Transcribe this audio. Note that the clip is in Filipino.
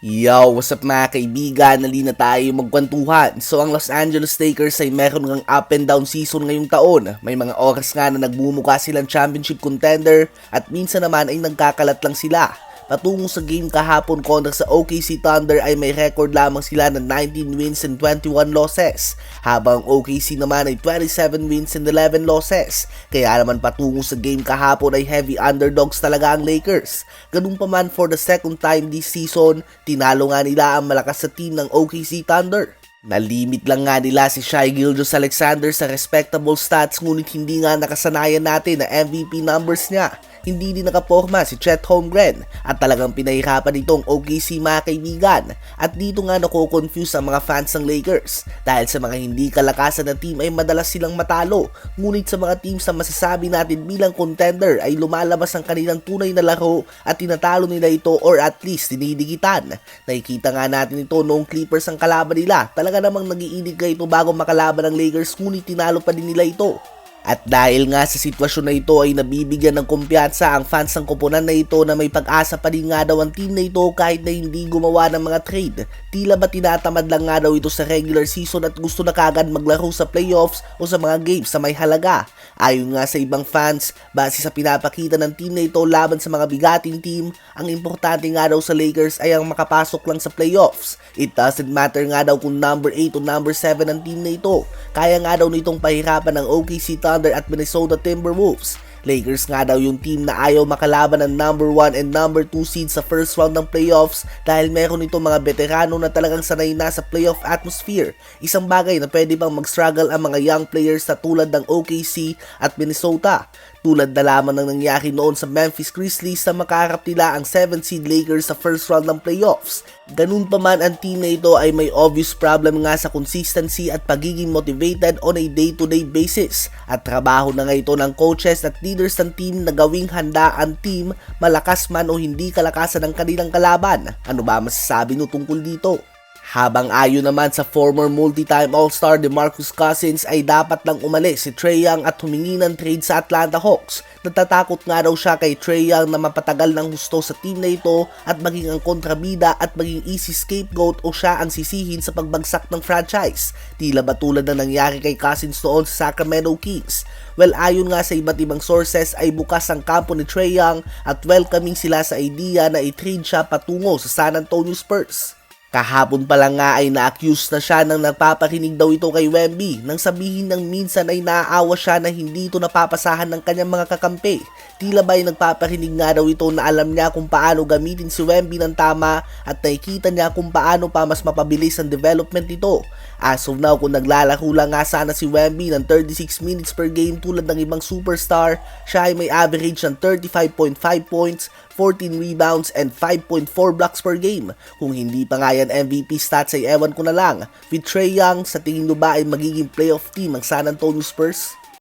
Yo, what's up mga kaibigan? Nali na tayo magkwentuhan. So ang Los Angeles Lakers ay meron ng up and down season ngayong taon. May mga oras nga na nagbumuka silang championship contender at minsan naman ay nagkakalat lang sila. Patungo sa game kahapon kontra sa OKC Thunder ay may record lamang sila ng 19 wins and 21 losses, habang OKC naman ay 27 wins and 11 losses. Kaya naman patungo sa game kahapon ay heavy underdogs talaga ang Lakers. Ganun pa man, for the second time this season, tinalo nga nila ang malakas sa team ng OKC Thunder. Nalimit lang nga nila si Shai Gilgeous-Alexander sa respectable stats, ngunit hindi nga nakasanayan natin na MVP numbers niya. Hindi din nakaporma si Chet Holmgren at talagang pinahirapan itong OKC mga kaibigan. At dito nga nako-confuse ang mga fans ng Lakers dahil sa mga hindi kalakasan na team ay madalas silang matalo, ngunit sa mga teams na masasabi natin bilang contender ay lumalabas ang kanilang tunay na laro at tinatalo nila ito, or at least dinidigitan. Nakikita nga natin ito noong Clippers ang kalaban nila. Talaga namang nag-iinit ka ito bago makalaban ng Lakers, ngunit tinalo pa din nila ito. At dahil nga sa sitwasyon na ito ay nabibigyan ng kumpiyansa ang fans ng koponan na ito na may pag-asa pa din nga daw ang team na ito kahit na hindi gumawa ng mga trade. Tila ba tinatamad lang nga daw ito sa regular season at gusto na kagad maglaro sa playoffs o sa mga games na may halaga. Ayon nga sa ibang fans, base sa pinapakita ng team na ito laban sa mga bigating team, ang importante nga daw sa Lakers ay ang makapasok lang sa playoffs. It doesn't matter nga daw kung number 8 o number 7 ang team na ito. Kaya nga daw nitong pahirapan ng OKC Thunder at Minnesota Timberwolves. Lakers nga daw yung team na ayaw makalaban ng number 1 and number 2 seeds sa first round ng playoffs dahil meron itong mga veterano na talagang sanay na sa playoff atmosphere. Isang bagay na pwede bang mag-struggle ang mga young players na tulad ng OKC at Minnesota. Tulad na lamang ng nangyari noon sa Memphis Grizzlies na makaharap nila ang 7 seed Lakers sa first round ng playoffs. Ganun pa man, ang team na ito ay may obvious problem nga sa consistency at pagiging motivated on a day-to-day basis. At trabaho na nga ito ng coaches at leaders ng team na gawing handa ang team, malakas man o hindi kalakasan ng kanilang kalaban. Ano ba masasabi nyo tungkol dito? Habang ayon naman sa former multi-time All-Star DeMarcus Cousins ay dapat lang umalis si Trae Young at humingi ng trade sa Atlanta Hawks. Natatakot nga daw siya kay Trae Young na mapatagal ng husto sa team na ito at maging ang kontrabida at maging easy scapegoat o siya ang sisihin sa pagbagsak ng franchise. Tila ba tulad na nangyari kay Cousins noon sa Sacramento Kings? Well, ayon nga sa iba't ibang sources ay bukas ang kampo ni Trae Young at welcoming sila sa idea na i-trade siya patungo sa San Antonio Spurs. Kahapon pa lang nga ay na-accuse na siya ng nagpapakinig daw ito kay Wemby nang sabihin ng minsan ay naaawa siya na hindi ito napapasahan ng kanyang mga kakampi. Tila ba ay nagpapakinig nga daw ito na alam niya kung paano gamitin si Wemby ng tama at nakikita niya kung paano pa mas mapabilis ang development nito. As of now, kung naglalaro lang nga sana si Wemby ng 36 minutes per game tulad ng ibang superstar, siya ay may average ng 35.5 points, 14 rebounds and 5.4 blocks per game. Kung hindi pa nga yan MVP stats ay ewan ko na lang. With Trae Young, sa tingin nyo ba ay magiging playoff team ang San Antonio Spurs?